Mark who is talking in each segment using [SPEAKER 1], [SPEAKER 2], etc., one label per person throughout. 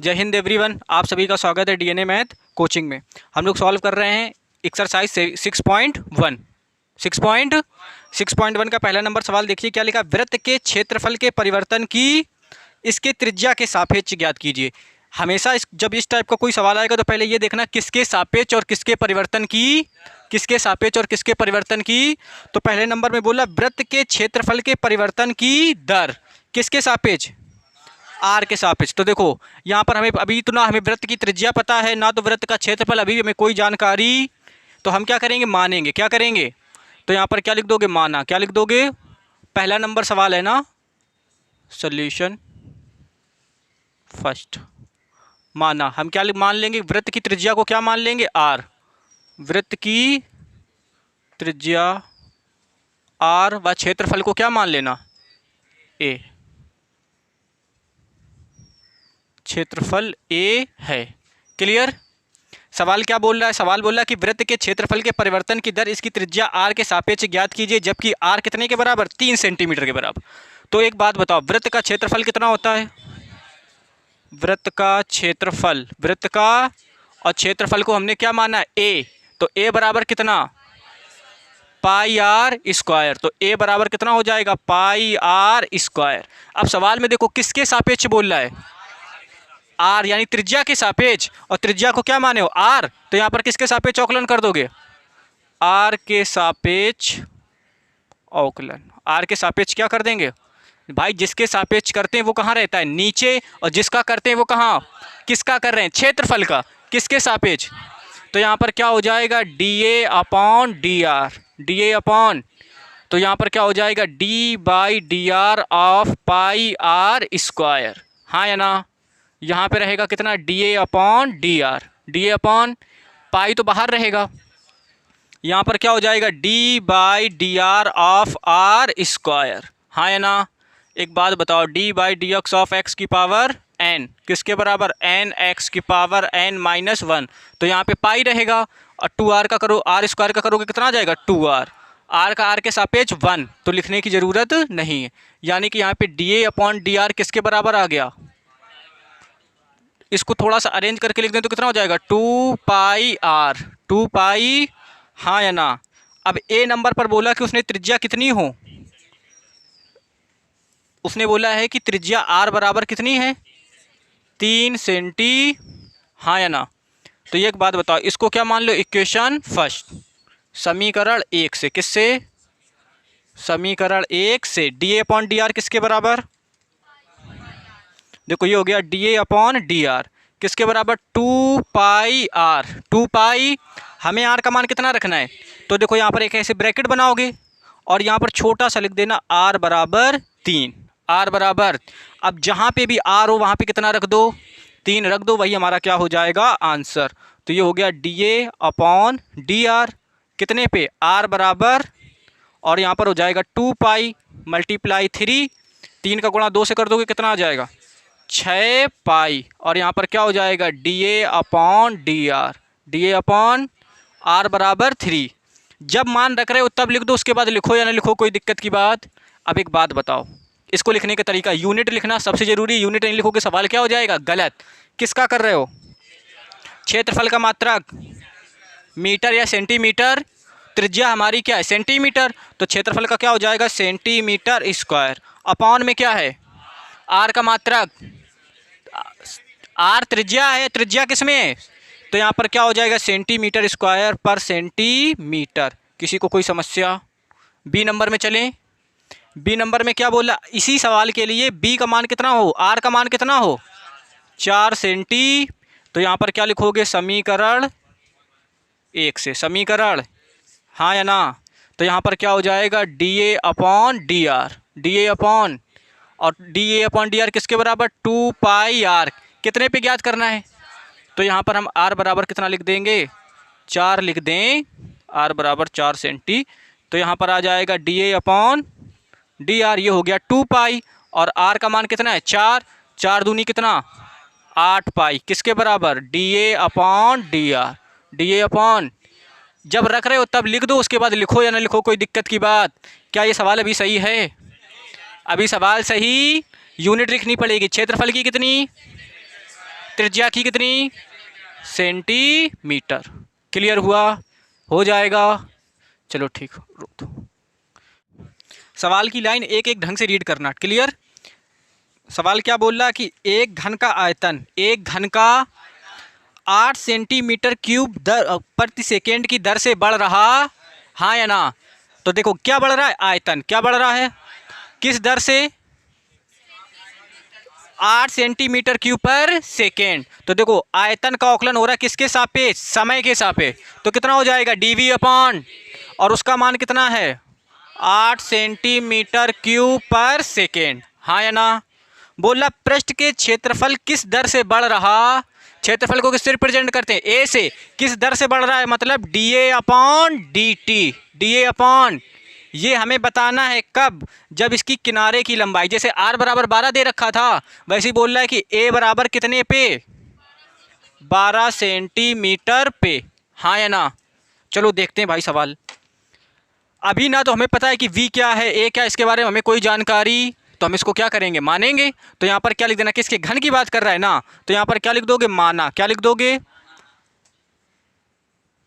[SPEAKER 1] जय हिंद एवरीवन, आप सभी का स्वागत है डीएनए मैथ कोचिंग में। हम लोग सॉल्व कर रहे हैं एक्सरसाइज 6.1। 6.1 का पहला नंबर सवाल देखिए क्या लिखा। वृत्त के क्षेत्रफल के परिवर्तन की इसके त्रिज्या के सापेक्ष ज्ञात कीजिए। हमेशा जब इस टाइप का कोई सवाल आएगा तो पहले ये देखना किसके सापेक्ष और किसके परिवर्तन की, किसके सापेक्ष और किसके परिवर्तन की। तो पहले नंबर में बोला वृत्त के क्षेत्रफल के परिवर्तन की दर किसके सापेक्ष, आर के सापेक्ष। तो देखो यहाँ पर हमें अभी तो ना हमें वृत्त की त्रिज्या पता है ना तो वृत्त का क्षेत्रफल अभी हमें कोई जानकारी। तो हम क्या करेंगे, मानेंगे। क्या करेंगे, तो यहाँ पर क्या लिख दोगे, माना। क्या लिख दोगे, पहला नंबर सवाल है ना, सॉल्यूशन फर्स्ट। माना, हम क्या मान लेंगे, वृत्त की त्रिज्या को क्या मान लेंगे, आर। वृत्त की त्रिज्या आर व क्षेत्रफल को क्या मान लेना, ए। क्षेत्रफल ए है। क्लियर। सवाल क्या बोल रहा है, सवाल बोल रहा है कि वृत्त के क्षेत्रफल के परिवर्तन की दर इसकी त्रिज्या आर के सापेक्ष ज्ञात कीजिए, जबकि आर कितने के बराबर, 3 सेंटीमीटर के बराबर। तो एक बात बताओ, वृत्त का क्षेत्रफल कितना होता है, वृत्त का क्षेत्रफल, वृत्त का और क्षेत्रफल को हमने क्या माना, ए। तो ए बराबर कितना, पाई आर स्क्वायर। तो ए बराबर कितना हो जाएगा, पाई आर स्क्वायर। अब सवाल में देखो किसके सापेक्ष बोल रहा है, आर, यानी त्रिज्या के सापेक्ष। और त्रिज्या को क्या माने हो, आर। तो यहाँ पर किसके सापेक्ष अवकलन कर दोगे, आर के सापेक्ष अवकलन। आर के सापेक्ष क्या कर देंगे भाई, जिसके सापेक्ष करते हैं वो कहाँ रहता है, नीचे, और जिसका करते हैं वो कहाँ, किसका कर रहे हैं, क्षेत्रफल का, किसके सापेक्ष। तो यहाँ पर क्या हो जाएगा, D A upon D R, D A upon, तो यहाँ पर क्या हो जाएगा, D by d r of pi r square. हाँ या ना। यहाँ पे रहेगा कितना, d A upon D R, D A upon pi तो बाहर रहेगा। यहाँ पर क्या हो जाएगा, D by d r of are square. हाँ या ना। एक बात बताओ, d by d x of x की पावर एन किसके बराबर, एन एक्स की पावर एन माइनस 1। तो यहाँ पे पाई रहेगा और 2r का करो, आर स्क्वायर का करोगे कितना आ जाएगा, 2r। आर का आर के सापेक्ष 1, तो लिखने की ज़रूरत नहीं है। यानी कि यहाँ पे D A upon D R किसके बराबर आ गया, इसको थोड़ा सा अरेंज करके लिख दें तो कितना हो जाएगा, 2 पाई आर, 2 पाई। हाँ या ना। अब ए नंबर पर बोला कि उसने त्रिज्या कितनी हो, उसने बोला है कि त्रिज्या आर बराबर कितनी है, 3 सेंटी। हाँ या ना। तो ये एक बात बताओ, इसको क्या मान लो, इक्वेशन फर्स्ट, समीकरण 1 से। किससे, समीकरण 1 से। D A upon D R किसके बराबर, देखो ये हो गया D A upon D R किसके बराबर, 2 पाई आर। 2 पाई, हमें आर का मान कितना रखना है, तो देखो यहाँ पर एक ऐसे ब्रैकेट बनाओगे और यहाँ पर छोटा सा लिख देना आर बराबर 3, आर बराबर। अब जहाँ पे भी आर हो वहाँ पे कितना रख दो, 3 रख दो, वही हमारा क्या हो जाएगा, आंसर। तो ये हो गया D A upon D R कितने पे, आर बराबर, और यहाँ पर हो जाएगा 2 पाई मल्टीप्लाई 3, 3 का गुणा 2 से कर दोगे कितना आ जाएगा, 6 पाई। और यहाँ पर क्या हो जाएगा, D A upon D R, D A upon r बराबर 3। जब मान रख रहे हो तब लिख दो, उसके बाद लिखो या ना लिखो कोई दिक्कत की बात। अब एक बात बताओ, इसको लिखने का तरीका, यूनिट लिखना सबसे ज़रूरी। यूनिट नहीं लिखोगे सवाल क्या हो जाएगा, गलत। किसका कर रहे हो, क्षेत्रफल का मात्रक, मीटर या सेंटीमीटर। त्रिज्या हमारी क्या है, सेंटीमीटर। तो क्षेत्रफल का क्या हो जाएगा, सेंटीमीटर स्क्वायर। अपॉन में क्या है, आर का मात्रक, आर त्रिज्या है, त्रिज्या किस में है, तो यहाँ पर क्या हो जाएगा, सेंटीमीटर स्क्वायर पर सेंटीमीटर। किसी को कोई समस्या। बी नंबर में चलें। बी नंबर में क्या बोला, इसी सवाल के लिए बी का मान कितना हो, आर का मान कितना हो, 4 सेंटी। तो यहाँ पर क्या लिखोगे, समीकरण 1 से, समीकरण। हाँ या ना। तो यहाँ पर क्या हो जाएगा, D A upon D R, D A upon, और D A upon D R किसके बराबर, 2 पाई आर। कितने पे ज्ञात करना है, तो यहाँ पर हम आर बराबर कितना लिख देंगे, 4 लिख दें, आर बराबर 4 सेंटी। तो यहाँ पर आ जाएगा D A upon D R, ये हो गया 2 पाई, और आर का मान कितना है, 4, 4 दूनी कितना, 8 पाई किसके बराबर, D A upon D R, D A upon. जब रख रहे हो तब लिख दो, उसके बाद लिखो या ना लिखो कोई दिक्कत की बात। क्या ये सवाल अभी सही है, अभी सवाल सही। यूनिट लिखनी पड़ेगी, क्षेत्रफल की कितनी, त्रिज्या की कितनी, सेंटीमीटर। क्लियर हुआ, हो जाएगा। चलो ठीक, रोक दो। सवाल की लाइन एक एक ढंग से रीड करना। क्लियर। सवाल क्या बोल रहा कि एक घन का आयतन, एक घन का 8 सेंटीमीटर क्यूब प्रति सेकेंड की दर से बढ़ रहा, हाँ या ना। तो देखो क्या बढ़ रहा है, आयतन क्या बढ़ रहा है, किस दर से, 8 सेंटीमीटर क्यूब पर सेकेंड। तो देखो आयतन का आकलन हो रहा है किसके सापेक्ष, समय के सापेक्ष। तो कितना हो जाएगा, dv अपॉन, और उसका मान कितना है, 8 सेंटीमीटर क्यूब पर सेकेंड, हाँ या ना। बोला पृष्ठ के क्षेत्रफल किस दर से बढ़ रहा, क्षेत्रफल को किससे रिप्रेजेंट करते हैं, ए से, किस दर से बढ़ रहा है, मतलब dA upon dt, dA upon, ये हमें बताना है कब, जब इसकी किनारे की लंबाई, जैसे r बराबर 12 दे रखा था, वैसे ही बोल रहा है कि a बराबर कितने पे, 12 सेंटीमीटर पे, हाँ या ना। चलो देखते हैं भाई सवाल। अभी ना तो हमें पता है कि v क्या है, a क्या, इसके बारे में हमें कोई जानकारी, तो हम इसको क्या करेंगे, मानेंगे। तो यहाँ पर क्या लिख देना, किसके, घन की बात कर रहा है ना, तो यहाँ पर क्या लिख दोगे, माना, क्या लिख दोगे,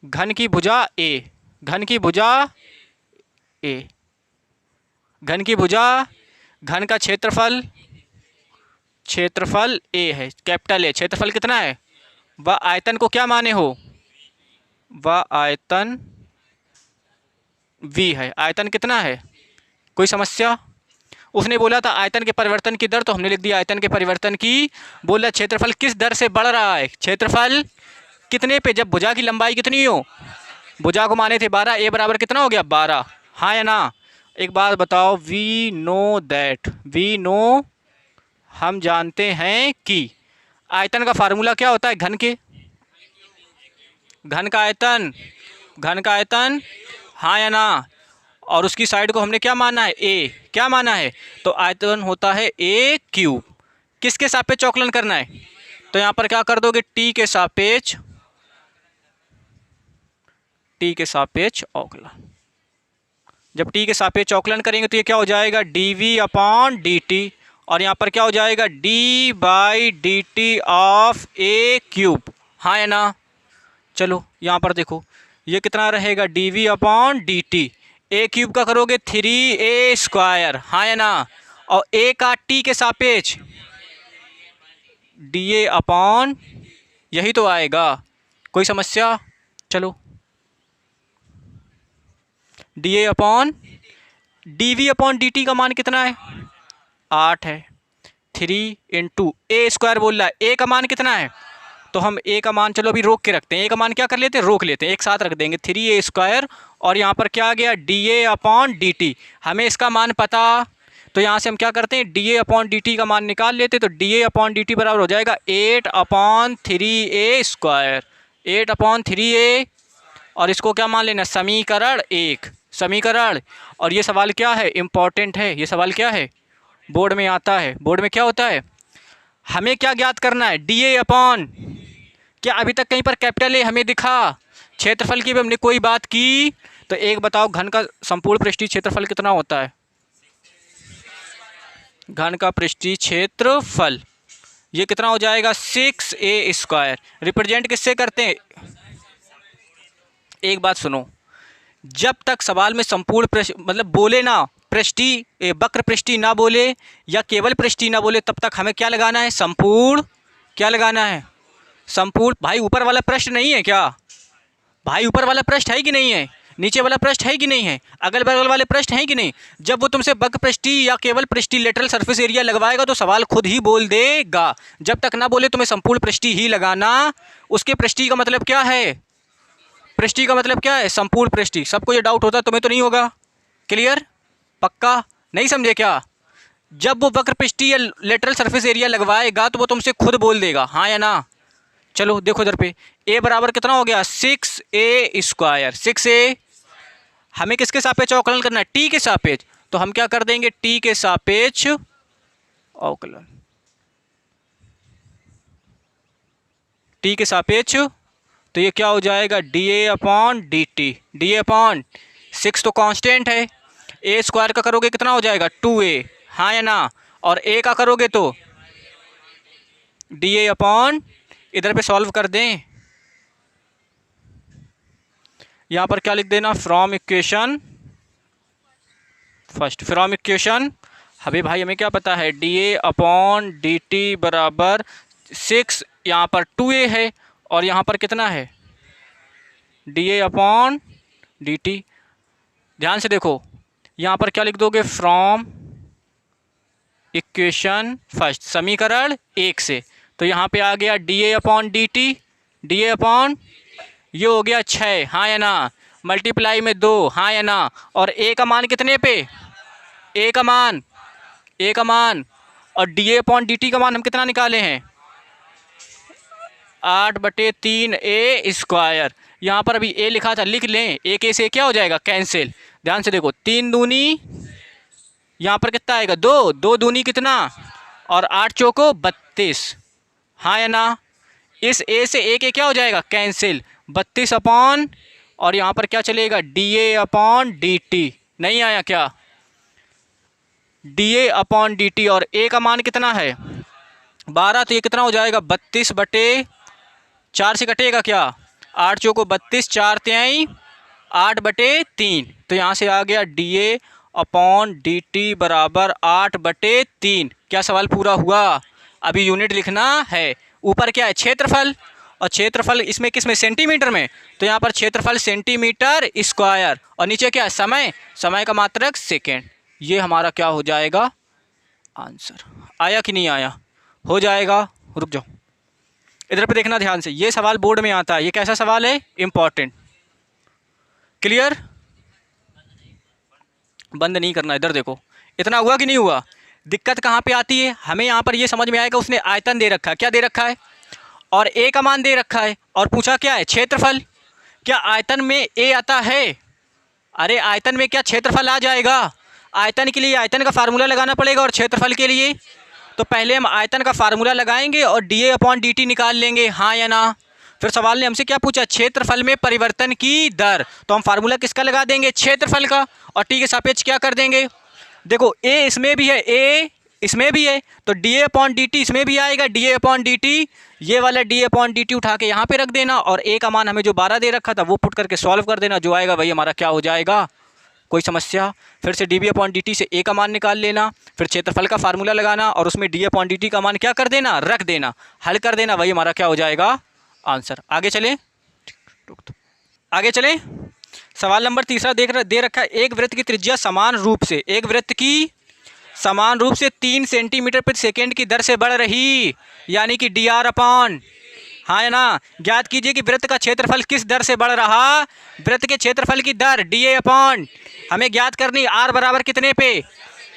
[SPEAKER 1] घन की भुजा a, घन की भुजा a, घन की भुजा, घन का क्षेत्रफल, क्षेत्रफल a है, कैपिटल A, क्षेत्रफल कितना है, वह आयतन को क्या माने हो, वह आयतन v है, आयतन कितना है, कोई समस्या। उसने बोला था आयतन के परिवर्तन की दर, तो हमने लिख दिया आयतन के परिवर्तन की। बोला क्षेत्रफल किस दर से बढ़ रहा है, क्षेत्रफल कितने पे, जब भुजा की लंबाई कितनी हो, भुजा को माने थे 12, a बराबर कितना हो गया, 12, हाँ या ना। एक बात बताओ, we know that, we know, हम जानते हैं कि आयतन का फार्मूला क्या होता है, घन के, घन का आयतन, घन का आयतन, हाँ या ना। और उसकी साइड को हमने क्या माना है, ए, क्या माना है, तो आयतन होता है a क्यूब। किसके सापेक्ष अवकलन करना है, तो यहाँ पर क्या कर दोगे, t के सापेक्ष, t के सापेक्ष अवकलन। जब t के सापेक्ष अवकलन करेंगे तो ये क्या हो जाएगा, dv अपॉन dt, और यहाँ पर क्या हो जाएगा, d by D T of a cube, हाँ या ना। चलो यहाँ पर देखो ये कितना रहेगा, dv upon dt, a cube का करोगे 3a स्क्वायर, हाँ या ना, और a का t के सापेक्ष dA अपॉन, यही तो आएगा, कोई समस्या। चलो dA upon dV upon dt का मान कितना है, 8 है, 3 इंटू ए स्क्वायर बोल रहा है, a का मान कितना है, तो हम a का मान चलो अभी रोक के रखते हैं, a का मान क्या कर लेते हैं, रोक लेते हैं, एक साथ रख देंगे 3a स्क्वायर, और यहाँ पर क्या आ गया, dA अपॉन dt, हमें इसका मान पता, तो यहाँ से हम क्या करते हैं, dA अपॉन dt का मान निकाल लेते, तो dA अपॉन dt बराबर हो जाएगा 8 upon 3a square, 8 upon 3a, और इसको क्या मान लेना, समीकरण 1, समीकरण। और ये सवाल क्या है, इम्पॉर्टेंट है, ये सवाल क्या है, बोर्ड में आता है, बोर्ड में क्या होता है, हमें क्या ज्ञात करना है, dA अपॉन, क्या अभी तक कहीं पर कैपिटल A हमें दिखा, क्षेत्रफल की भी हमने कोई बात की, तो एक बताओ घन का संपूर्ण पृष्ठीय क्षेत्रफल कितना होता है, घन का पृष्ठीय क्षेत्रफल ये कितना हो जाएगा, 6a स्क्वायर। रिप्रेजेंट किससे करते हैं, एक बात सुनो, जब तक सवाल में संपूर्ण मतलब बोले ना, पृष्ठीय वक्र पृष्ठीय ना बोले या केवल पृष्ठीय ना बोले, तब तक हमें क्या लगाना है, संपूर्ण, क्या लगाना है, संपूर्ण। भाई ऊपर वाला पृष्ठ नहीं है क्या, भाई ऊपर वाला पृष्ठ है कि नहीं है, नीचे वाला पृष्ठ है कि नहीं है, अगल बगल वाले पृष्ठ हैं कि नहीं। जब वो तुमसे वक्र पृष्ठीय या केवल पृष्ठीय लेटरल सरफेस एरिया लगवाएगा तो सवाल खुद ही बोल देगा। जब तक ना बोले तुम्हें संपूर्ण पृष्ठीय ही लगाना। उसके पृष्ठीय का मतलब क्या है, पृष्ठीय का मतलब क्या है, संपूर्ण पृष्ठीय। सबको ये डाउट होता है, तुम्हें तो नहीं होगा, क्लियर, पक्का, नहीं समझे क्या। जब वो वक्र पृष्ठीय या लेटरल सरफेस एरिया लगवाएगा तो वो तुमसे खुद बोल देगा, हाँ या ना। चलो देखो इधर पे a बराबर कितना हो गया, 6a स्क्वायर, 6a, हमें किसके सापेक्ष अवकलन करना है, t के सापेक्ष, तो हम क्या कर देंगे, t के सापेक्ष अवकलन, t के सापेक्ष, तो ये क्या हो जाएगा, dA upon dt, dA upon 6 तो कांस्टेंट है, a स्क्वायर का करोगे कितना हो जाएगा, 2a, हाँ या ना, और a का करोगे तो dA अपॉन इधर पे सॉल्व कर दें। यहाँ पर क्या लिख देना, from equation first, from equation. अभी भाई हमें क्या पता है, D A upon D T बराबर 6, यहाँ पर 2a है और यहाँ पर कितना है, D A upon D T. ध्यान से देखो, यहाँ पर क्या लिख दोगे, फ्रॉम इक्वेशन फर्स्ट, समीकरण 1 से। तो यहाँ पे आ गया D A upon D T, D A upon, ये हो गया 6, हाँ या ना, मल्टीप्लाई में 2, हाँ या ना, और ए का मान कितने पे, ए का मान, और D A upon D T का मान हम कितना निकाले हैं, 8/3a²। यहाँ पर अभी ए लिखा था, लिख लें, एक ए से क्या हो जाएगा, कैंसिल। ध्यान से देखो, 3 दूनी, यहाँ पर कितना आएगा, 2, 2 दूनी कितना, और 8 चौको 32, हाँ या ना। इस ए से ए के क्या हो जाएगा, कैंसिल, 32 अपॉन, और यहाँ पर क्या चलेगा, D A upon D T. नहीं आया क्या, D A upon D T, और ए का मान कितना है 12, तो ये कितना हो जाएगा, 32/4 से कटेगा क्या, 8 चौको 32, 4 तिहाई 8/3। तो यहाँ से आ गया D A upon D T बराबर 8/3। क्या सवाल पूरा हुआ। अभी यूनिट लिखना है। ऊपर क्या है, क्षेत्रफल, और क्षेत्रफल इसमें किस में, सेंटीमीटर में, तो यहाँ पर क्षेत्रफल सेंटीमीटर स्क्वायर, और नीचे क्या है, समय, समय का मात्रक सेकेंड। ये हमारा क्या हो जाएगा, आंसर। आया कि नहीं आया, हो जाएगा। रुक जाओ, इधर पे देखना ध्यान से, ये सवाल बोर्ड में आता है, ये कैसा सवाल है, इम्पॉर्टेंट। क्लियर, बंद नहीं करना। इधर देखो, इतना हुआ कि नहीं हुआ। दिक्कत कहाँ पे आती है, हमें यहाँ पर ये समझ में आएगा, उसने आयतन दे रखा है, क्या दे रखा है, और ए का मान दे रखा है, और पूछा क्या है, क्षेत्रफल। क्या आयतन में ए आता है, अरे आयतन में क्या क्षेत्रफल आ जाएगा। आयतन के लिए आयतन का फार्मूला लगाना पड़ेगा, और क्षेत्रफल के लिए तो पहले हम आयतन का फार्मूला लगाएंगे और D A upon D T निकाल लेंगे, हाँ या ना। फिर सवाल ने हमसे क्या पूछा, क्षेत्रफल में परिवर्तन की दर, तो हम फार्मूला किसका लगा देंगे, क्षेत्रफल का, और टी के सापेक्ष क्या कर देंगे। देखो ए इसमें भी है, ए इसमें भी है, तो D A upon D T इसमें भी आएगा, D A upon D T, ये वाला D A upon D T उठा के यहाँ पे रख देना, और ए का मान हमें जो 12 दे रखा था वो पुट करके सॉल्व कर देना, जो आएगा वही हमारा क्या हो जाएगा, कोई समस्या। फिर से d B upon D t से ए का मान निकाल लेना, फिर क्षेत्रफल का फार्मूला लगाना, और उसमें डी अपॉन डी टी का मान क्या कर देना, रख देना, हल कर देना, वही हमारा क्या हो जाएगा, आंसर। आगे चलें, आगे चलें। सवाल नंबर 3 दे रखा है, एक वृत्त की त्रिज्या समान रूप से, एक वृत्त की समान रूप से 3 सेंटीमीटर प्रति सेकेंड की दर से बढ़ रही, यानी कि डी आर अपॉन, हाँ है ना। ज्ञात कीजिए कि वृत्त का क्षेत्रफल किस दर से बढ़ रहा, वृत्त के क्षेत्रफल की दर डी ए अपॉन, हमें ज्ञात करनी, आर बराबर कितने पे,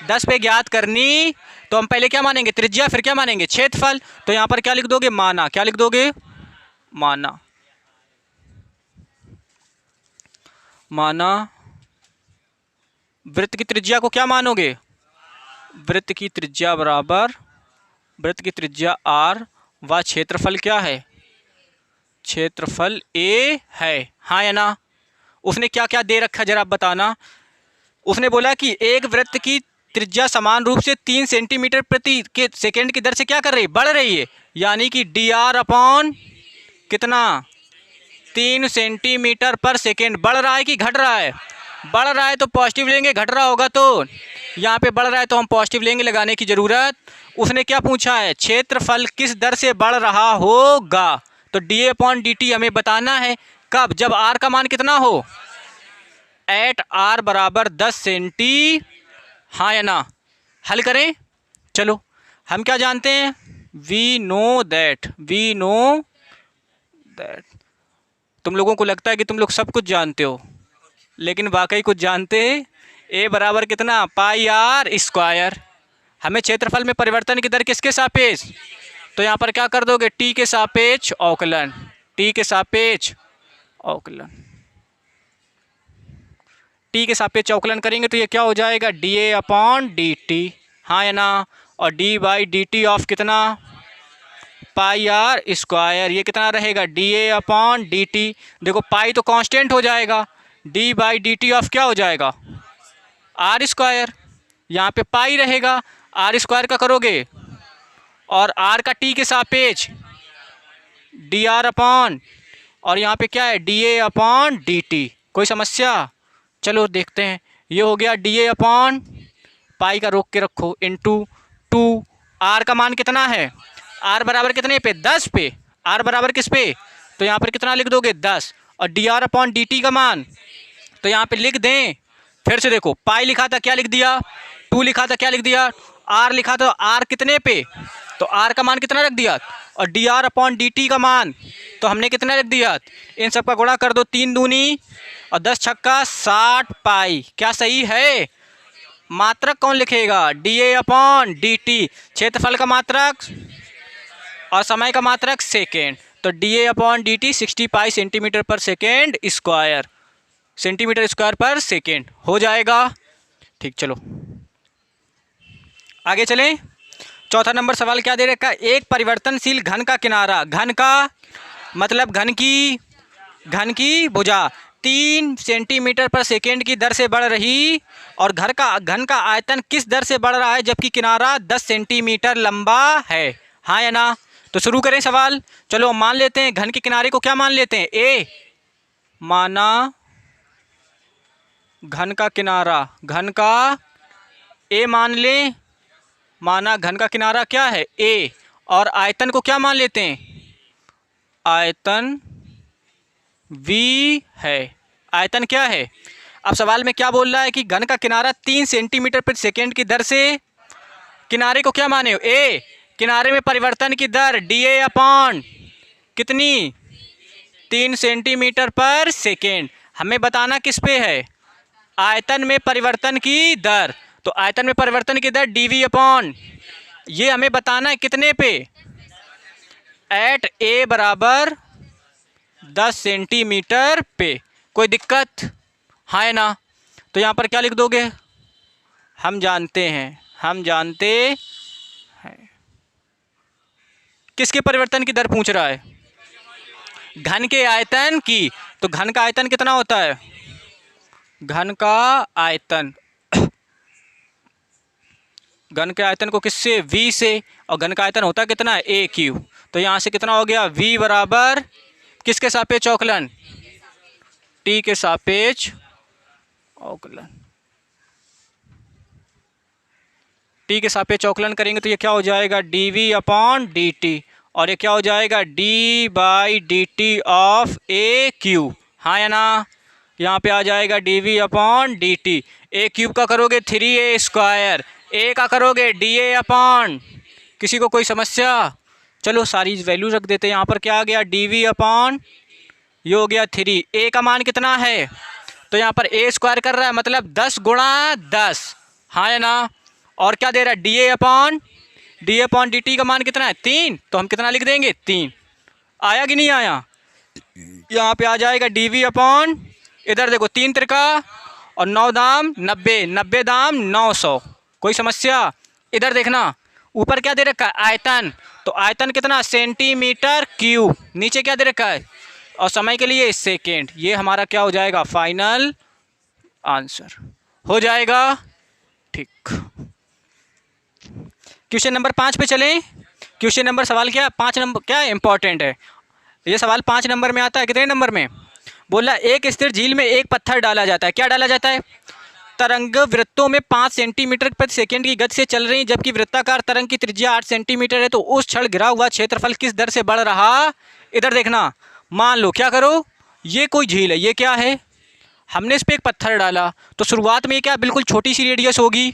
[SPEAKER 1] 10 पे ज्ञात करनी। तो हम पहले क्या मानेंगे, त्रिज्या, फिर क्या मानेंगे, क्षेत्रफल। तो यहाँ पर क्या लिख दोगे, माना, क्या लिख दोगे, माना, माना। वृत्त की त्रिज्या को क्या मानोगे, वृत्त की त्रिज्या बराबर, वृत्त की त्रिज्या आर, व क्षेत्रफल क्या है, क्षेत्रफल ए है, हाँ या ना। उसने क्या क्या दे रखा जरा आप बताना। उसने बोला कि एक वृत्त की त्रिज्या समान रूप से 3 सेंटीमीटर प्रति के सेकेंड की दर से क्या कर रही है, बढ़ रही है, यानी कि डी आर अपॉन कितना, 3 सेंटीमीटर पर सेकेंड। बढ़ रहा है कि घट रहा है, बढ़ रहा है तो पॉजिटिव लेंगे, घट रहा होगा तो यहाँ पे बढ़ रहा है तो हम पॉजिटिव लेंगे, लगाने की ज़रूरत। उसने क्या पूछा है, क्षेत्रफल किस दर से बढ़ रहा होगा, तो D A upon D T हमें बताना है, कब, जब आर का मान कितना हो, एट आर बराबर 10 सेंटी, हाँ या ना। हल करें, चलो। हम क्या जानते हैं, we know that, we know that. तुम लोगों को लगता है कि तुम लोग सब कुछ जानते हो, लेकिन वाकई कुछ जानते हैं। ए बराबर कितना, पाई आर स्क्वायर। हमें क्षेत्रफल में परिवर्तन की दर किसके सापेक्ष, तो यहाँ पर क्या कर दोगे, टी के सापेक्ष अवकलन, टी के सापेक्ष अवकलन, टी के सापेक्ष अवकलन करेंगे तो ये क्या हो जाएगा, D A upon D T, हाँ या ना। और D by D T of कितना, पाई आर स्क्वायर, ये कितना रहेगा, D A upon D T. देखो पाई तो कांस्टेंट हो जाएगा, D by D T of क्या हो जाएगा, आर स्क्वायर। यहाँ पे पाई रहेगा, आर स्क्वायर का करोगे, और आर का टी के सापेक्ष डी आर अपॉन, और यहाँ पे क्या है, D A upon D T. कोई समस्या? चलो देखते हैं। ये हो गया डी ए अपॉन पाई का रोक के रखो इंटू 2। आर का मान कितना है, आर बराबर कितने पे, 10 पे। आर बराबर किस पे, तो यहाँ पर कितना लिख दोगे, 10। और D R upon D T का मान तो यहाँ पे लिख दें। फिर से देखो, पाई लिखा था क्या लिख दिया, 2 लिखा था क्या लिख दिया, आर लिखा था, आर कितने पे, तो आर का मान कितना रख दिया, और D R upon D T का मान तो हमने कितना रख दिया। इन सब का गुणा कर दो, 3 दूनी और 10 छक्का 60 पाई। क्या सही है? मात्रक कौन लिखेगा, D A upon D T, क्षेत्रफल का मात्रक और समय का मात्रक सेकेंड। तो D A upon D T 60 pi centimetre पर सेकेंड स्क्वायर, सेंटीमीटर स्क्वायर पर सेकेंड हो जाएगा। ठीक, चलो आगे चलें। चौथा नंबर सवाल क्या दे रखा है, एक परिवर्तनशील घन का किनारा, घन का मतलब घन की भुजा 3 सेंटीमीटर पर सेकेंड की दर से बढ़ रही, और घन का आयतन किस दर से बढ़ रहा है जबकि किनारा 10 सेंटीमीटर लंबा है, हाँ या ना। तो शुरू करें सवाल। चलो मान लेते हैं घन के किनारे को क्या मान लेते हैं, ए। माना घन का किनारा, घन का ए मान लें, माना घन का किनारा क्या है, ए, और आयतन को क्या मान लेते हैं, आयतन वी है। आयतन क्या है, अब सवाल में क्या बोल रहा है कि घन का किनारा 3 सेंटीमीटर पर सेकेंड की दर से, किनारे को क्या माने हो, ए, किनारे में परिवर्तन की दर डी ए अपॉन कितनी, 3 सेंटीमीटर पर सेकेंड। हमें बताना किस पे है, आयतन में परिवर्तन की दर। तो आयतन में परिवर्तन की दर डी वी अपॉन, ये हमें बताना है कितने पे, एट ए बराबर 10 सेंटीमीटर पे। कोई दिक्कत, हाँ है ना। तो यहाँ पर क्या लिख दोगे, हम जानते हैं किसके परिवर्तन की दर पूछ रहा है, घन के आयतन की। तो घन का आयतन कितना होता है, घन का आयतन, घन के आयतन को किससे, v से, और घन का आयतन होता है कितना, ए क्यू। तो यहाँ से कितना हो गया, v बराबर किसके सापेक्ष अवकलन, t के सापेक्ष अवकलन। t के सापेक्ष अवकलन करेंगे तो ये क्या हो जाएगा, dv अपॉन dt, और ये क्या हो जाएगा, d by D T of A Q, हाँ या ना। यहाँ पे आ जाएगा dv अपॉन डी टी, ए क्यूब का करोगे 3a स्क्वायर, ए का करोगे डी ए अपॉन, किसी को कोई समस्या। चलो सारी वैल्यू रख देते हैं। यहाँ पर क्या आ गया, dv अपॉन, ये हो गया 3, ए का मान कितना है, तो यहाँ पर ए स्क्वायर कर रहा है मतलब 10 गुणा 10, हाँ या ना। और क्या दे रहा है, D A upon D T का मान कितना है, 3, तो हम कितना लिख देंगे, 3। आया कि नहीं आया, यहाँ पे आ जाएगा dv अपॉन, इधर देखो 3 त्रिका और 9 दाम 90, 90 दाम 900। कोई समस्या, इधर देखना ऊपर क्या दे रखा है, आयतन, तो आयतन कितना, सेंटीमीटर क्यूब, नीचे क्या दे रखा है, और समय के लिए सेकेंड। ये हमारा क्या हो जाएगा, फाइनल आंसर हो जाएगा। ठीक, क्वेश्चन नंबर 5 पे चलें। क्वेश्चन नंबर सवाल क्या, 5 नंबर क्या इंपॉर्टेंट है, ये सवाल 5 नंबर में आता है। कितने नंबर में, बोला एक स्थिर झील में एक पत्थर डाला जाता है, क्या डाला जाता है, तरंग वृत्तों में 5 सेंटीमीटर प्रति सेकेंड की गति से चल रही, जबकि वृत्ताकार तरंग की त्रिज्या 8 सेंटीमीटर है, तो उस क्षण घिरा हुआ क्षेत्रफल किस दर से बढ़ रहा। इधर देखना, मान लो क्या करो, ये कोई झील है, ये क्या है, हमने इस पर एक पत्थर डाला, तो शुरुआत में ये क्या बिल्कुल छोटी सी रेडियस होगी,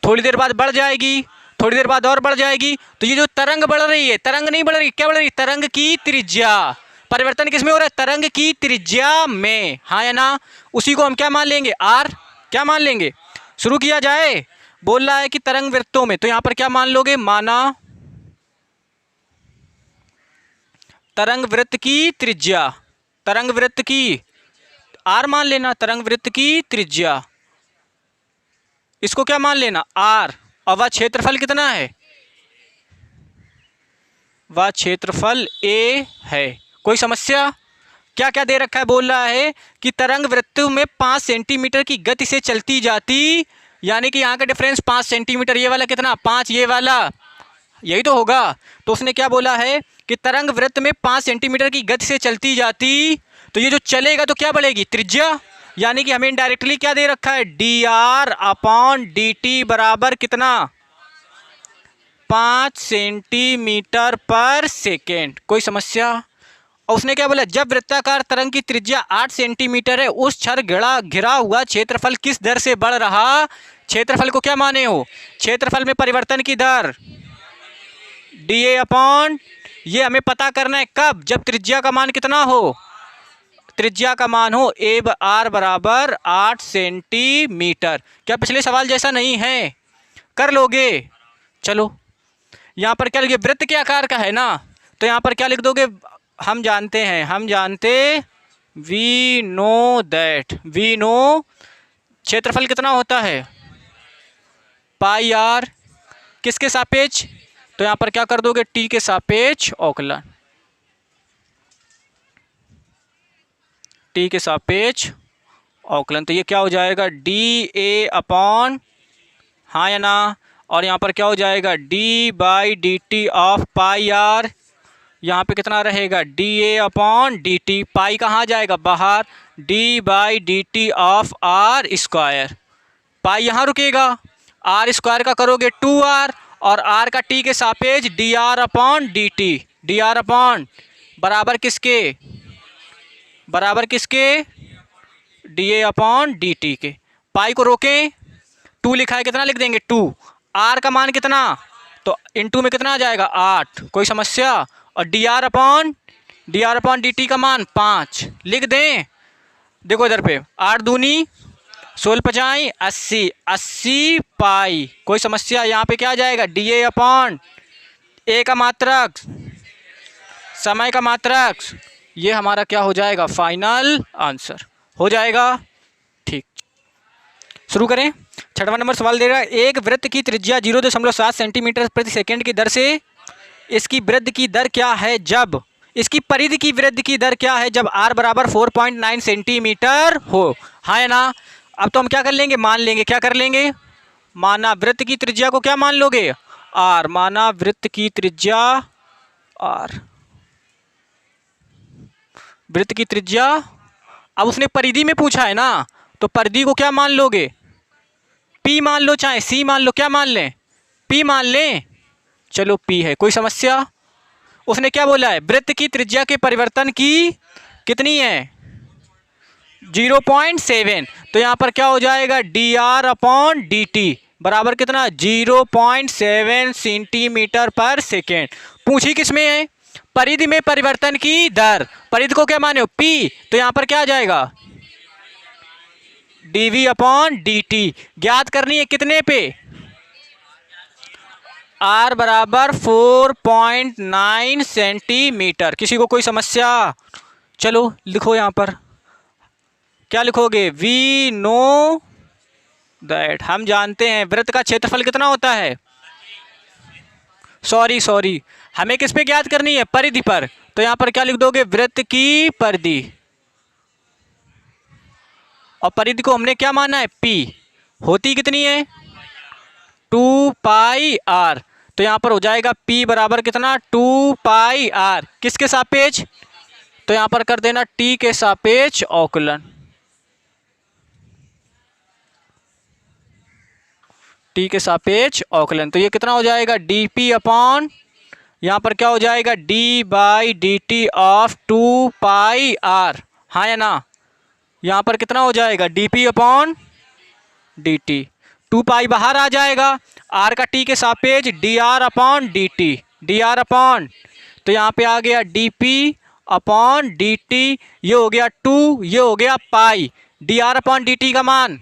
[SPEAKER 1] थोड़ी देर बाद बढ़ जाएगी, थोड़ी देर बाद और बढ़ जाएगी। तो ये जो तरंग बढ़ रही है, तरंग नहीं बढ़ रही, क्या बढ़ रही है, तरंग की त्रिज्या। परिवर्तन किस में हो रहा है, तरंग की त्रिज्या में, हाँ या ना। उसी को हम क्या मान लेंगे, आर, क्या मान लेंगे। शुरू किया जाए, बोल रहा है कि तरंग वृत्तों में, तो यहां पर क्या मान लोगे, माना तरंग वृत्त की त्रिज्या, तरंग वृत्त की आर मान लेना, तरंग वृत्त की त्रिज्या, इसको क्या मान लेना, आर। और वह क्षेत्रफल कितना है, वह क्षेत्रफल ए है। कोई समस्या, क्या क्या दे रखा है, बोल रहा है कि तरंग वृत्त में 5 सेंटीमीटर की गति से चलती जाती, यानी कि यहाँ का डिफरेंस 5 सेंटीमीटर, ये वाला कितना 5, ये वाला यही तो होगा। तो उसने क्या बोला है कि तरंग वृत्त में 5 सेंटीमीटर की गति से चलती जाती, तो ये जो चलेगा तो क्या बढ़ेगी, त्रिज्या। यानी कि हमें इनडायरेक्टली क्या दे रखा है, D R upon D T बराबर कितना, 5 सेंटीमीटर पर सेकेंड। कोई समस्या। और उसने क्या बोला, जब वृत्ताकार तरंग की त्रिज्या 8 सेंटीमीटर है, उस क्षण घिरा हुआ क्षेत्रफल किस दर से बढ़ रहा। क्षेत्रफल को क्या माने हो, क्षेत्रफल में परिवर्तन की दर, डी ए अपॉन, ये हमें पता करना है कब, जब त्रिज्या का मान कितना हो, त्रिज्या का मान हो ए आर बराबर 8 सेंटीमीटर। क्या पिछले सवाल जैसा नहीं है, कर लोगे। चलो यहाँ पर क्या लिखे, वृत्त के आकार का है ना, तो यहाँ पर क्या लिख दोगे, हम जानते हैं, हम जानते, we know that, we know क्षेत्रफल कितना होता है, पाई आर, किसके सापेक्ष, तो यहाँ पर क्या कर दोगे, टी के सापेक्ष अवकलन, टी के सापेक्ष अवकलन। तो ये क्या हो जाएगा, डी ए अपॉन, हाँ या ना, और यहाँ पर क्या हो जाएगा, D by D T of pi R, यहाँ पे कितना रहेगा, D A upon D T, pi कहाँ जाएगा बाहर, D by D T of are square, pi यहाँ रुकेगा, आर स्क्वायर का करोगे 2r, और आर का टी के सापेक्ष D R upon D T, D R upon बराबर किसके, बराबर किसके, D A upon D T के, पाई को रोकें, 2 लिखा है, कितना लिख देंगे 2, आर का मान कितना, तो इनटू में कितना आ जाएगा 8, कोई समस्या, और D R upon D T का मान 5 लिख दें। देखो इधर पे 8 दूनी 16 पचाई 80, 80 पाई, कोई समस्या। यहाँ पे क्या आ जाएगा, डी ए अपॉन ए का मात्रक, समय का मात्रक, ये हमारा क्या हो जाएगा, फाइनल आंसर हो जाएगा। ठीक, शुरू करें। 6वां नंबर सवाल दे रहा है, एक वृत्त की त्रिज्या 0.7 सेंटीमीटर प्रति सेकेंड की दर से, इसकी वृद्धि की दर क्या है जब, इसकी परिधि की वृद्धि की दर क्या है जब r बराबर 4.9 सेंटीमीटर हो, हाँ या ना। अब तो हम क्या कर लेंगे, मान लेंगे, क्या कर लेंगे, माना वृत्त की त्रिज्या को क्या मान लोगे, r, माना वृत्त की त्रिज्या r, वृत्त की त्रिज्या। अब उसने परिधि में पूछा है ना, तो परिधि को क्या मान लोगे, p मान लो, चाहे c मान लो, क्या मान लें, p मान लें, चलो p है, कोई समस्या। उसने क्या बोला है, वृत्त की त्रिज्या के परिवर्तन की कितनी है, 0.7, तो यहाँ पर क्या हो जाएगा, D R upon D T बराबर कितना, 0.7 सेंटीमीटर पर सेकेंड। पूछी किस में है, परिधि में परिवर्तन की दर, परिधि को क्या माने हो, p, तो यहाँ पर क्या आ जाएगा, D V upon D T, ज्ञात करनी है कितने पे, r बराबर 4.9 सेंटीमीटर। किसी को कोई समस्या, चलो लिखो यहाँ पर, क्या लिखोगे, वी नो दैट, हम जानते हैं वृत्त का क्षेत्रफल कितना होता है, सॉरी हमें किस पे ज्ञात करनी है, परिधि पर, तो यहाँ पर क्या लिख दोगे, वृत्त की परिधि, और परिधि को हमने क्या माना है, p, होती कितनी है, 2 पाई r, तो यहाँ पर हो जाएगा p बराबर कितना, 2 पाई r, किसके सापेक्ष, तो यहाँ पर कर देना t के सापेक्ष अवकलन, t के सापेक्ष अवकलन। तो ये कितना हो जाएगा, dp अपॉन, यहाँ पर क्या हो जाएगा, d by D T of 2 pi r, हाँ या ना। यहाँ पर कितना हो जाएगा, dp अपॉन dt, 2 पाई बाहर आ जाएगा, r का t के सापेक्ष D R upon D T, D R upon, तो यहाँ पे आ गया dp अपॉन dt, ये हो गया 2, ये हो गया pi, D R upon D T का मान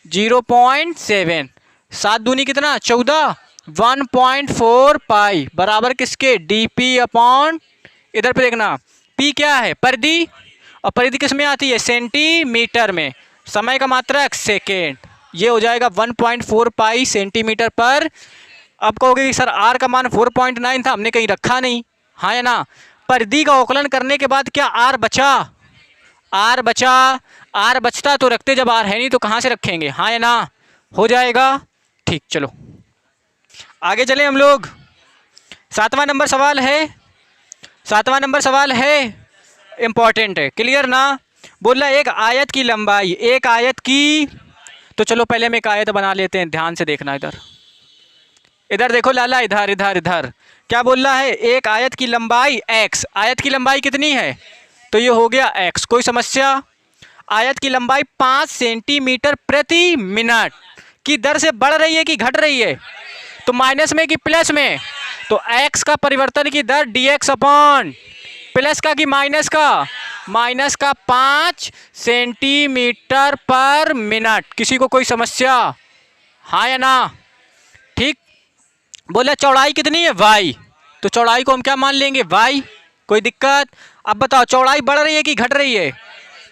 [SPEAKER 1] 0.7, 7 दूनी कितना 14, 1.4 पाई बराबर किसके, dp अपॉन, इधर पे देखना p क्या है, परिधि, और परिधि किस में आती है, सेंटीमीटर में, समय का मात्रक सेकेंड, ये हो जाएगा 1.4 पाई सेंटीमीटर पर। अब कहोगे कि सर r का मान 4.9 था, हमने कहीं रखा नहीं, हाँ या ना। परिधि का अवकलन करने के बाद क्या r बचा, r बचा, r बचता तो रखते, जब r है नहीं तो कहाँ से रखेंगे, हाँ या ना, हो जाएगा। ठीक, चलो आगे चले हम लोग। सातवां नंबर सवाल है, इम्पॉर्टेंट है, क्लियर ना। बोल रहा है एक आयत की लंबाई, एक आयत की, तो चलो पहले हम एक आयत बना लेते हैं, ध्यान से देखना। इधर देखो लाला, इधर इधर इधर क्या बोल रहा है, एक आयत की लंबाई x, आयत की लंबाई कितनी है, तो ये हो गया x। कोई समस्या। आयत की लंबाई 5 सेंटीमीटर प्रति मिनट की दर से बढ़ रही है कि घट रही है, तो माइनस में कि प्लस में, तो x का परिवर्तन की दर dx अपॉन प्लस का कि माइनस का 5 सेंटीमीटर पर मिनट। किसी को कोई समस्या, हाँ या ना। ठीक। बोले चौड़ाई कितनी है y, तो चौड़ाई को हम क्या मान लेंगे y। कोई दिक्कत। अब बताओ चौड़ाई बढ़ रही है कि घट रही है,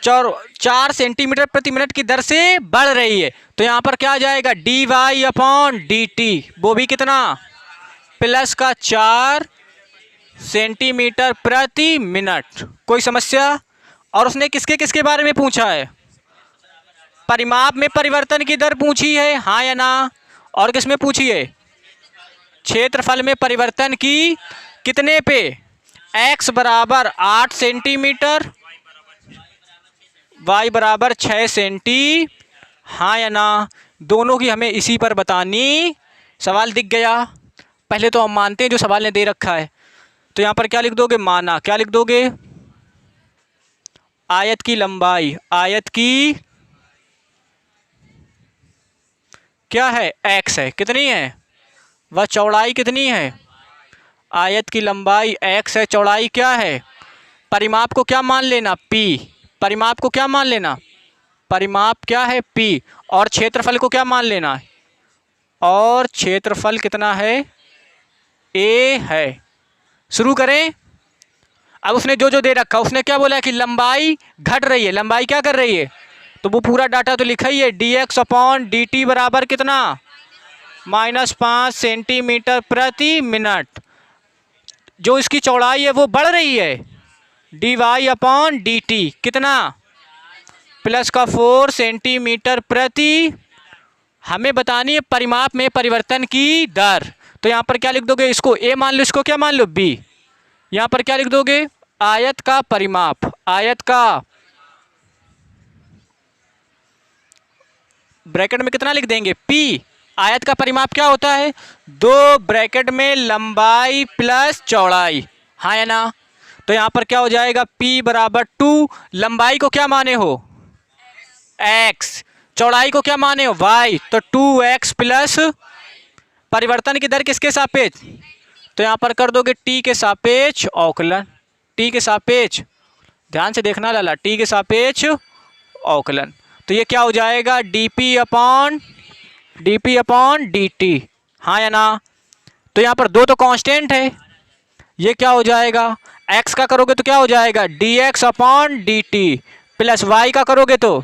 [SPEAKER 1] 4 सेंटीमीटर प्रति मिनट की दर से बढ़ रही है, तो यहाँ पर क्या आ जाएगा dy अपॉन dt, वो भी कितना, प्लस का 4 सेंटीमीटर प्रति मिनट। कोई समस्या। और उसने किसके किसके बारे में पूछा है, परिमाप में परिवर्तन की दर पूछी है, हाँ या ना। और किस में पूछी है, क्षेत्रफल में परिवर्तन की कितने पे, x बराबर 8 सेंटीमीटर, y बराबर 6 सेंटी, हाँ या ना। दोनों की हमें इसी पर बतानी। सवाल दिख गया। पहले तो हम मानते हैं जो सवाल ने दे रखा है, तो यहाँ पर क्या लिख दोगे, माना। क्या लिख दोगे, आयत की लंबाई, आयत की क्या है, x है, कितनी है, वह चौड़ाई कितनी है, आयत की लंबाई x है, चौड़ाई क्या है, परिमाप को क्या मान लेना, p, परिमाप को क्या मान लेना, परिमाप क्या है p, और क्षेत्रफल को क्या मान लेना है, और क्षेत्रफल कितना है, a है। शुरू करें। अब उसने जो जो दे रखा, उसने क्या बोला कि लंबाई घट रही है, लंबाई क्या कर रही है, तो वो पूरा डाटा तो लिखा ही है, dx अपॉन dt बराबर कितना, -5 सेंटीमीटर प्रति मिनट। जो इसकी चौड़ाई है वो बढ़ रही है, dy अपॉन dt कितना, प्लस का 4 सेंटीमीटर प्रति, हमें बतानी है परिमाप में परिवर्तन की दर। तो यहाँ पर क्या लिख दोगे, इसको a मान लो, इसको क्या मान लो, b। यहाँ पर क्या लिख दोगे, आयत का परिमाप, आयत का ब्रैकेट में कितना लिख देंगे, p। आयत का परिमाप क्या होता है, 2 ब्रैकेट में लंबाई प्लस चौड़ाई, हाँ या ना। तो यहाँ पर क्या हो जाएगा, p बराबर 2, लंबाई को क्या माने हो, x, चौड़ाई को क्या माने हो, y, तो 2x प्लस परिवर्तन की दर किसके सापेक्ष, तो यहाँ पर कर दोगे t के सापेक्ष अवकलन, t के सापेक्ष, ध्यान से देखना लाला, t के सापेक्ष अवकलन। तो ये क्या हो जाएगा, dp अपॉन dt, हाँ या ना। तो यहाँ पर दो तो कांस्टेंट है, ये क्या हो जाएगा, x का करोगे तो क्या हो जाएगा, dx upon dt, plus y का करोगे तो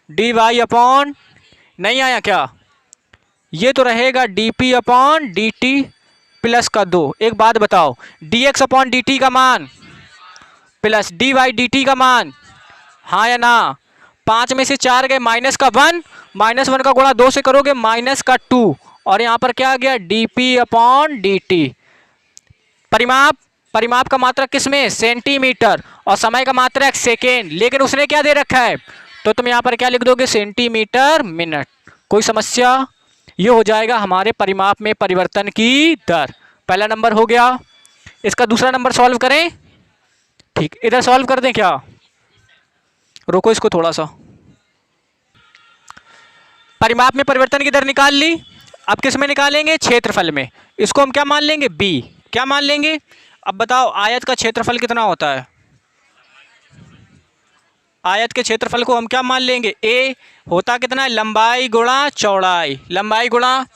[SPEAKER 1] dy अपॉन, नहीं आया क्या, ये तो रहेगा dp अपॉन dt प्लस का 2। एक बात बताओ, dx अपॉन dt का मान प्लस dy dt का मान, हाँ या ना। 5 में से 4 गए, माइनस का 1, -1 का गुणा 2 से करोगे माइनस का 2, और यहाँ पर क्या आ गया, dp अपॉन dt। परिमाप का मात्रक किसमें, सेंटीमीटर, और समय का मात्रक सेकेंड, लेकिन उसने क्या दे रखा है, तो तुम यहाँ पर क्या लिख दोगे, सेंटीमीटर मिनट। कोई समस्या। ये हो जाएगा हमारे परिमाप में परिवर्तन की दर। पहला नंबर हो गया। इसका दूसरा नंबर सॉल्व करें। ठीक, इधर सॉल्व कर दें क्या, रोको इसको थोड़ा सा। परिमाप में परिवर्तन की दर निकाल ली, अब किस में निकालेंगे, क्षेत्रफल में। इसको हम क्या मान लेंगे, b, क्या मान लेंगे। अब बताओ आयत का क्षेत्रफल कितना होता है, आयत के क्षेत्रफल को हम क्या मान लेंगे, a होता कितना है, लंबाई गुणा चौड़ाई, लंबाई गुणा,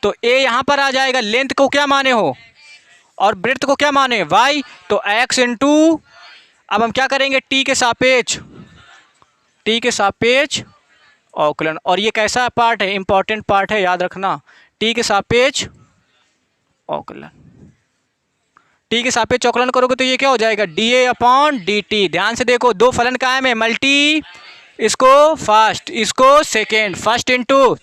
[SPEAKER 1] तो a यहाँ पर आ जाएगा, लेंथ को क्या माने हो और ब्रेड्थ को क्या माने, y, तो x इंटू, अब हम क्या करेंगे, t के सापेक्ष अवकलन। और ये कैसा पार्ट है, इंपॉर्टेंट पार्ट है, याद रखना, t के सापेक्ष अवकलन। t के सापेक्ष अवकलन करोगे तो ये क्या हो जाएगा, dA अपॉन dt। ध्यान से देखो, दो फलन कायम है, मल्टी, इसको फर्स्ट, इसको सेकेंड, फर्स्ट इंटू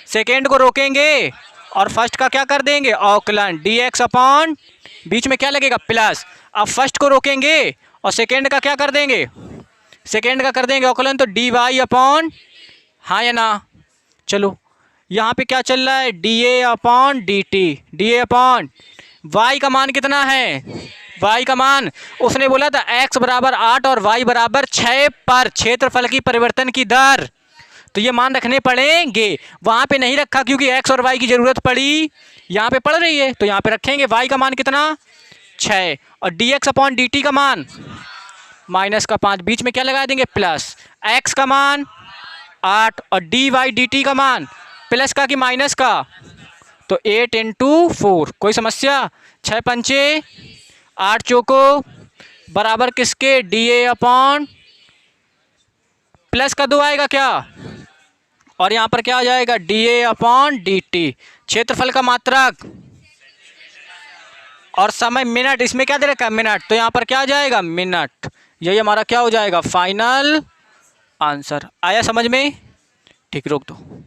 [SPEAKER 1] सेकेंड को रोकेंगे और फर्स्ट का क्या कर देंगे, अवकलन dx अपॉन, बीच में क्या लगेगा प्लस। अब फर्स्ट को रोकेंगे और सेकेंड का क्या कर देंगे, सेकेंड का कर देंगे अवकलन, तो dy अपॉन, हाँ या ना। चलो यहाँ पे क्या चल रहा है, dA upon dt, dA upon y का मान कितना है, y का मान उसने बोला था x बराबर 8 और y बराबर 6 पर क्षेत्रफल की परिवर्तन की दर, तो ये मान रखने पड़ेंगे। वहाँ पे नहीं रखा क्योंकि x और y की ज़रूरत पड़ी, यहाँ पे पड़ रही है तो यहाँ पे रखेंगे। y का मान कितना 6 और dx अपॉन dt का मान माइनस का 5, बीच में क्या लगा देंगे प्लस, x का मान 8 और dy dt का मान प्लस का कि माइनस का, तो 8 इंटू 4, कोई समस्या। 6 पंचे 8 चौको बराबर किसके, dA अपॉन प्लस का 2 आएगा क्या, और यहाँ पर क्या आ जाएगा dA अपॉन dt, क्षेत्रफल का मात्रक और समय मिनट, इसमें क्या दे रखा है मिनट, तो यहाँ पर क्या आ जाएगा मिनट। यही हमारा क्या हो जाएगा फाइनल आंसर। आया समझ में, ठीक, रोक दो।